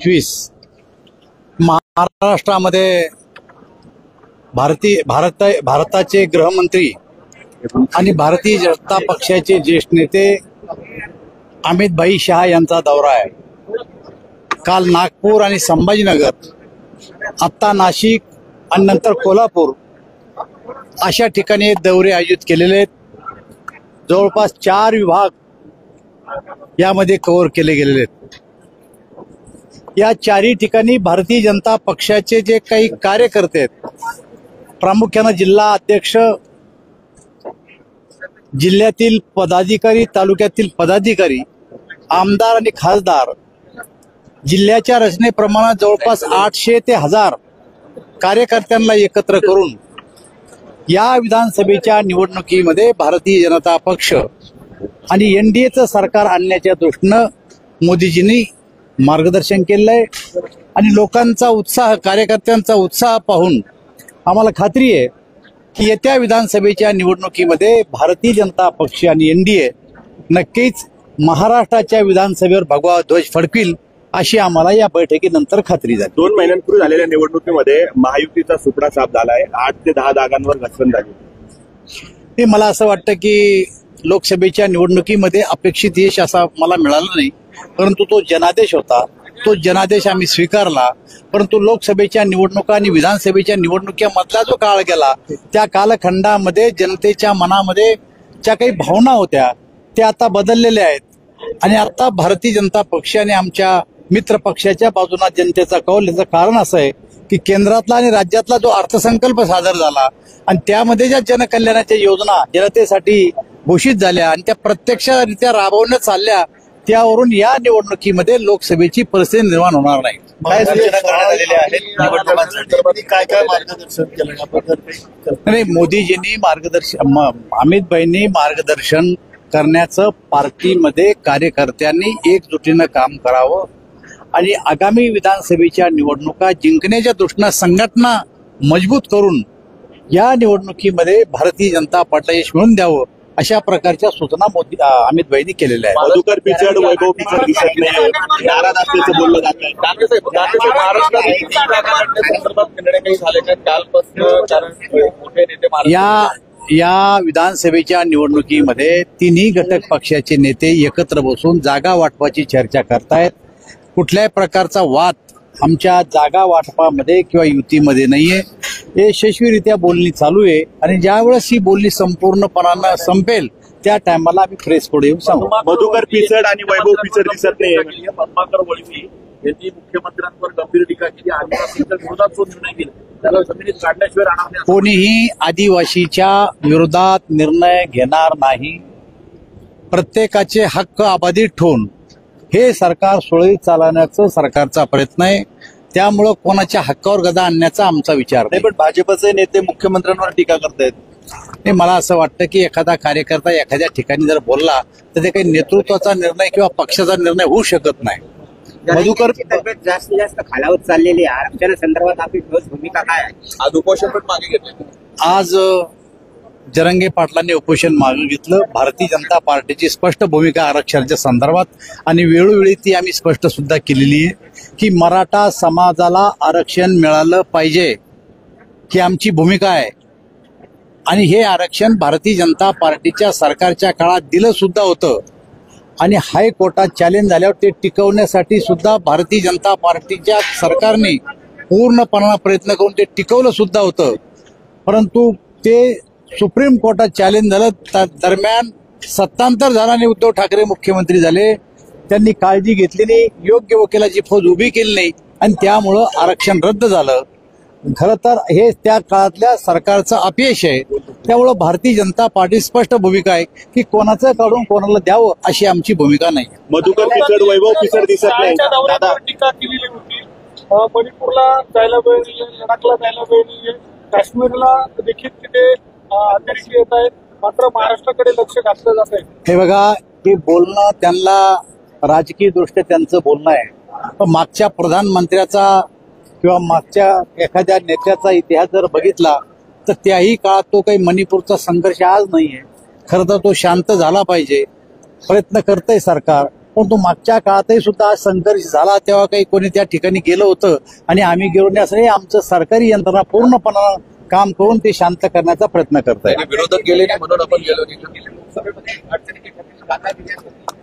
2025 महाराष्ट्रामध्ये भारताचे गृहमंत्री आणि भारतीय जनता पक्षाचे ज्येष्ठ नेते अमित भाई शाह यांचा दौरा आहे। काल नागपूर आणि संभाजीनगर, आता नाशिक आणि नंतर कोल्हापूर अशा ठिकाणी दौरे आयोजित केलेले आहेत। जवळपास 4 विभाग यामध्ये कव्हर केले गेलेले आहेत। या 4ही ठिकाणी भारतीय जनता पक्षाचे जे काही कार्यकर्ते आहेत, प्रामुख्याने जिल्हा अध्यक्ष, जिल्ह्यातील पदाधिकारी, तालुक्यातील पदाधिकारी, आमदार आणि खासदार, जिल्ह्याच्या रचनेप्रमाणे जवळपास 800 ते 1000 कार्यकर्त्यांना एकत्र करून या विधानसभेच्या निवडणुकीमध्ये भारतीय जनता पक्ष आणि एनडीएचं सरकार आणण्याच्या दृष्टीनं मोदीजींनी मार्गदर्शन केलं आहे। आणि लोकांचा उत्साह, कार्यकर्त्यांचा उत्साह पाहून आम्हाला खात्री आहे की येत्या विधानसभेच्या निवडणुकीमध्ये भारतीय जनता पक्ष आणि एनडीए नक्कीच महाराष्ट्राच्या विधानसभेवर भगवा ध्वज फडकविल अशी आम्हाला या बैठकीनंतर खात्री झाली। 2 महिन्यांपूर्वी झालेल्या निवडणुकीमध्ये महायुतीचा सुपडा साफ झालाय। 8 ते 10 जागांवर घसरण झाली। मला असं वाटतं की लोकसभेच्या निवडणुकीमध्ये अपेक्षित यश असा मला मिळालं नाही, परंतु तो जनादेश होता। तो जनादेश आम्ही स्वीकारला। परंतु लोकसभेच्या निवडणुका आणि विधानसभेच्या निवडणुकीमधला जो काळ गेला, त्या कालखंडामध्ये जनतेच्या मनामध्ये ज्या काही भावना होत्या त्या आता बदललेल्या आहेत। आणि आता भारतीय जनता पक्ष आणि आमच्या मित्र पक्षाच्या बाजूला जनतेचा कौल, याचं कारण असं आहे की केंद्रातला आणि राज्यातला जो अर्थसंकल्प सादर झाला आणि त्यामध्ये ज्या जनकल्याणाच्या योजना जनतेसाठी घोषित झाल्या आणि त्या प्रत्यक्षरित्या राबवण्यात चालल्या, त्यावरून या निवडणुकीमध्ये लोकसभेची परिस्थिती निर्माण होणार नाही। काय सूचना करण्यात आलेल्या आहेत? काय मार्गदर्शन केलं? नाही, मोदीजींनी मार्गदर्शन, अमित भाईंनी मार्गदर्शन करण्याचं पार्टीमध्ये कार्यकर्त्यांनी एकजुटीनं काम करावं आणि आगामी विधानसभेच्या निवडणुका जिंकण्याच्या दृष्टीनं संघटना मजबूत करून या निवडणुकीमध्ये भारतीय जनता पार्टीला यश मिळवून द्यावं अशा प्रकारच्या सूचना अमित भाईंनी केलेल्या आहेत। मधुकर पिचड, वैभव पिचड दिसत नाही, नाराज असल्याचं बोललं जात आहे। या विधानसभेच्या निवडणुकीमध्ये तिन्ही घटक पक्षाचे नेते एकत्र बसून जागा वाटपाची चर्चा करतायत। कुठल्याही प्रकारचा वाद आमच्या जागा वाटपामध्ये किंवा युतीमध्ये नाहीये। हे यशस्वीरित्या बोलणी चालू आहे आणि ज्यावेळेस ही बोलणी संपूर्णपणानं संपेल त्या टायमाला आम्ही प्रेस पुढे येऊन सांगू। मधुकर पिचड आणि वैभव पिचड दिसत नाही। पद्माकर वळवी यांनी मुख्यमंत्र्यांवर गंभीर टीका केली। आदिवासींच्या विरोधात जो निर्णय केला त्याला जमिनीत काढल्याशिवाय राहणार नाही। कोणीही आदिवासीच्या विरोधात निर्णय घेणार नाही। प्रत्येकाचे हक्क अबाधित ठेवून हे सरकार सुरळीत चालवण्याचा सरकारचा प्रयत्न आहे। त्यामुळं कोणाच्या हक्कावर गदा आणण्याचा आमचा विचार नाही। पण भाजपचे नेते मुख्यमंत्र्यांवर टीका करतायत। मला असं वाटतं की एखादा कार्यकर्ता एखाद्या ठिकाणी जर बोलला तर ते काही नेतृत्वाचा निर्णय किंवा पक्षाचा निर्णय होऊ शकत नाही। मधुकर तब्येत जास्त खालावत चाललेली आहे, आरक्षणा संदर्भात आपली ठोस भूमिका काय आहे? आज उपोषण पण मागे घेतलं। आज जरंगे पाटलांनी उपोषण मागे घेतलं। भारतीय जनता पार्टीची स्पष्ट भूमिका आरक्षणाच्या संदर्भात आणि वेळोवेळी ती आम्ही स्पष्ट सुद्धा केलेली आहे की मराठा समाजाला आरक्षण मिळालं पाहिजे ही आमची भूमिका आहे। आणि हे आरक्षण भारतीय जनता पार्टीच्या सरकारच्या काळात दिलं सुद्धा होतं आणि हायकोर्टात चॅलेंज झाल्यावर ते टिकवण्यासाठी सुद्धा भारतीय जनता पार्टीच्या सरकारने पूर्णपणे प्रयत्न करून ते टिकवलं सुद्धा होतं। परंतु ते सुप्रीम कोर्टात चॅलेंज झालं, दरम्यान सत्तांतर झालं आणि उद्धव ठाकरे मुख्यमंत्री झाले। त्यांनी काळजी घेतली नाही, योग्य वकिलाची फौज उभी केली नाही आणि त्यामुळं आरक्षण रद्द झालं। खरं तर हे त्या काळातल्या सरकारचं अपयश आहे। त्यामुळं भारतीय जनता पार्टी स्पष्ट भूमिका आहे की कोणाचं काढून कोणाला द्यावं अशी आमची भूमिका नाही। मधुकर पिचड, वैभव पिचड दिसत नाही। टीका केलेली होती, मणिपूरला जायला वेळ नाहीये, लडाखला जायला वेळ नाहीये, काश्मीरला देखील तिथे अतिरेकी येत आहेत, मात्र महाराष्ट्राकडे लक्ष घातलं जात आहे। हे बघा, हे बोलणं त्यांना राजकीय दृष्ट्या त्यांचं बोलणं आहे। पण मागच्या प्रधानमंत्र्याचा किंवा मागच्या एखाद्या नेत्याचा इतिहास जर बघितला तर त्याही काळात तो काही मणिपूरचा संघर्ष आज नाहीये। खरं तर तो शांत झाला पाहिजे, प्रयत्न करतंय सरकार, परंतु मागच्या काळातही सुद्धा संघर्ष झाला तेव्हा काही कोणी त्या ठिकाणी गेलं होतं आणि आम्ही गेलो नाही असं नाही. आमचं सरकारी यंत्रणा पूर्णपणे काम करून ते शांत करण्याचा प्रयत्न करत आहे. विरोधक गेले नाही म्हणून आपण गेलो नाही. लोकसभेमध्ये अडचणीची ठरली कांदा निर्यात होती,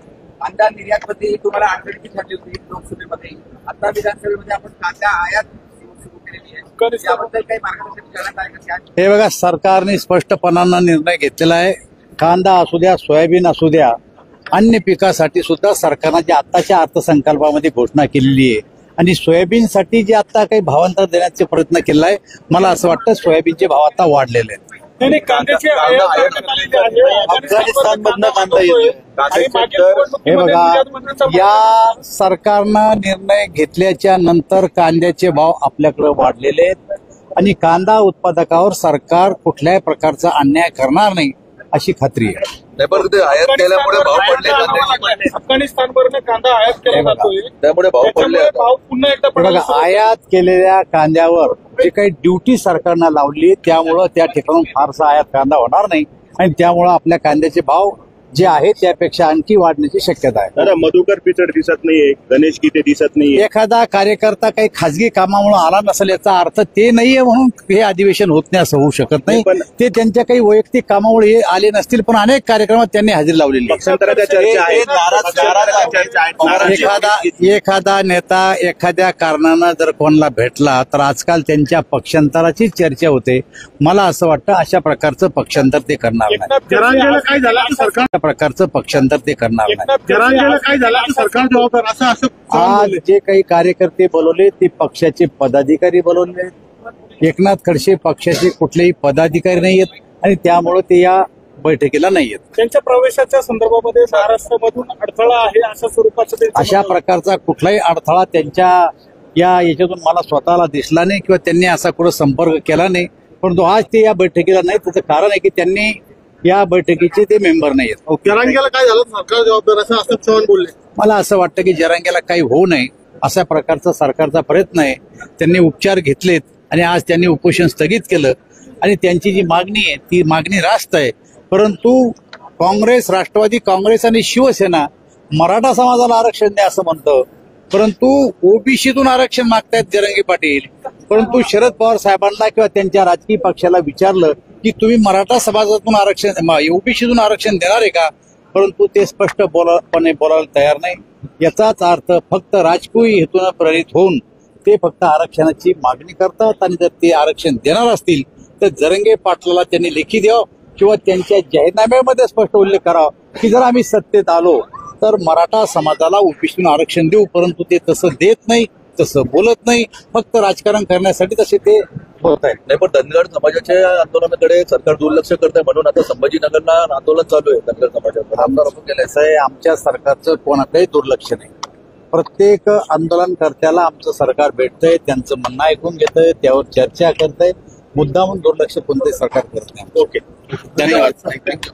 कांदा निर्यातमध्ये तुम्हाला अडचणीची ठरली होती लोकसभेमध्ये. आता विधानसभेमध्ये आपण कांदा आयात सुरू केलेली आहे, त्याबद्दल काही मार्गदर्शन करण्यात आहे का? हे बघा, सरकारने स्पष्टपणानं निर्णय घेतलेला आहे. कांदा असू द्या, सोयाबीन असू द्या, अन्य पिकासाठी सुद्धा सरकारनं जे आताच्या अर्थसंकल्पामध्ये घोषणा केलेली आहे आणि सोयाबीनसाठी जे आता काही भावांतर देण्याचे प्रयत्न केला आहे, मला असं वाटतं सोयाबीनचे भाव आता वाढलेले आहेत. नाही, कांद्याची आयात करण्यात आलेली आहे. अफगाणिस्तानमधनं कांदा येतो. आणि मागील हे निवडणुकीमध्ये बघा, निर्यातबंदीचा या सरकारनं निर्णय घेतल्याच्या नंतर कांद्याचे भाव आपल्याकडे वाढलेले आहेत आणि कांदा उत्पादकावर सरकार कुठल्याही प्रकारचा अन्याय करणार नाही अशी खात्री आहे. नाही, पण ते आयात केल्यामुळे भाव पडले कांद्याचे. अफगाणिस्तानवरनं कांदा आयात केला जातोय, त्यामुळे भाव पडले. त्याच्यामुळे भाव पुन्हा एकदा बघा, पडायला सुरुवात आयात केलेल्या कांद्यावर जे काही ड्युटी सरकारनं लावली त्यामुळं त्या ठिकाणून फारसा आयात कांदा होणार नाही आणि त्यामुळं आपल्या कांद्याचे भाव जे आहे त्यापेक्षा आणखी वाढण्याची शक्यता आहे. दादा, मधुकर पिचड दिसत नाहीये, गणेश गीते दिसत नाहीये. एखादा कार्यकर्ता काही खासगी कामामुळे आला नसेल याचा अर्थ ते नाहीये म्हणून हे अधिवेशन होत नाही असं होऊ शकत नाही. ते त्यांच्या काही वैयक्तिक कामामुळे हे आले नसतील, पण अनेक कार्यक्रमात त्यांनी हजेरी लावलेली आहे. पक्षांतराच्या चर्चा आहेत. एखादा नेता एखाद्या कारणानं जर कोणाला भेटला तर आजकाल त्यांच्या पक्षांतराची चर्चा होते. मला असं वाटतं अशा प्रकारचं पक्षांतर ते करणार नाही. जरांगेला काय झालं सरकार अशा प्रकारचं पक्षांतर ते करणार नाही. जरांगेला काय झालं सरकार जबाबदार असं आज जे काही कार्यकर्ते बोलवले ते पक्षाचे पदाधिकारी बोलवले. एकनाथ खडसे पक्षाचे कुठलेही पदाधिकारी नाही आहेत आणि त्यामुळे ते या बैठकीला नाही आहेत. त्यांच्या प्रवेशाच्या संदर्भामध्ये महाराष्ट्रामधून अडथळा आहे अशा स्वरूपाचं त्यांचं अशा प्रकारचा कुठलाही अडथळा त्यांच्या याच्यातून मला स्वतःला दिसला नाही किंवा त्यांनी असा कुठं संपर्क केला नाही. परंतु आज ते या बैठकीला नाही, त्याचं कारण आहे की त्यांनी या बैठकीचे ते मेंबर नाही आहेत. जरांगेला काय झालं सरकार जबाबदार असं चव्हाण बोलले. मला असं वाटतं की जरांगेला काही होऊ नये अशा प्रकारचा सरकारचा प्रयत्न आहे. त्यांनी उपचार घेतलेत आणि आज त्यांनी उपोषण स्थगित केलं आणि त्यांची जी मागणी आहे ती मागणी रास्त आहे. परंतु काँग्रेस, राष्ट्रवादी काँग्रेस आणि शिवसेना मराठा समाजाला आरक्षण द्या असं म्हणतं, परंतु ओबीसीतून आरक्षण मागतायत जरांगे पाटील. परंतु शरद पवार साहेबांना किंवा त्यांच्या राजकीय पक्षाला विचारलं की तुम्ही मराठा समाजातून आरक्षण, ओबीसीतून आरक्षण देणार आहे का, परंतु ते स्पष्टपणे बोलायला तयार नाही. याचाच अर्थ फक्त राजकीय हेतून प्रेरित होऊन ते फक्त आरक्षणाची मागणी करतात आणि जर ते आरक्षण देणार असतील तर जरांगे पाटलाला त्यांनी लेखी द्यावं किंवा त्यांच्या जाहीरनाम्यामध्ये स्पष्ट उल्लेख करावा की जर आम्ही सत्तेत आलो तर मराठा समाजाला ओबीसीतून आरक्षण देऊ. परंतु ते तसं देत नाही, तसं बोलत नाही, फक्त राजकारण करण्यासाठी तसे ते बोलत आहेत. नाही, पण धनगर समाजाच्या आंदोलनाकडे सरकार दुर्लक्ष करत आहे म्हणून आता संभाजीनगरला आंदोलन चालू आहे धनगर समाजाचं. आमदार असं आहे, आमच्या सरकारचं कोणाकडे दुर्लक्ष नाही. प्रत्येक आंदोलनकर्त्याला आमचं सरकार भेटतंय, त्यांचं म्हणणं ऐकून घेतंय, त्यावर चर्चा करतंय. मुद्दामून दुर्लक्ष कोणते सरकार करत नाही. ओके, धन्यवाद. थँक्यू.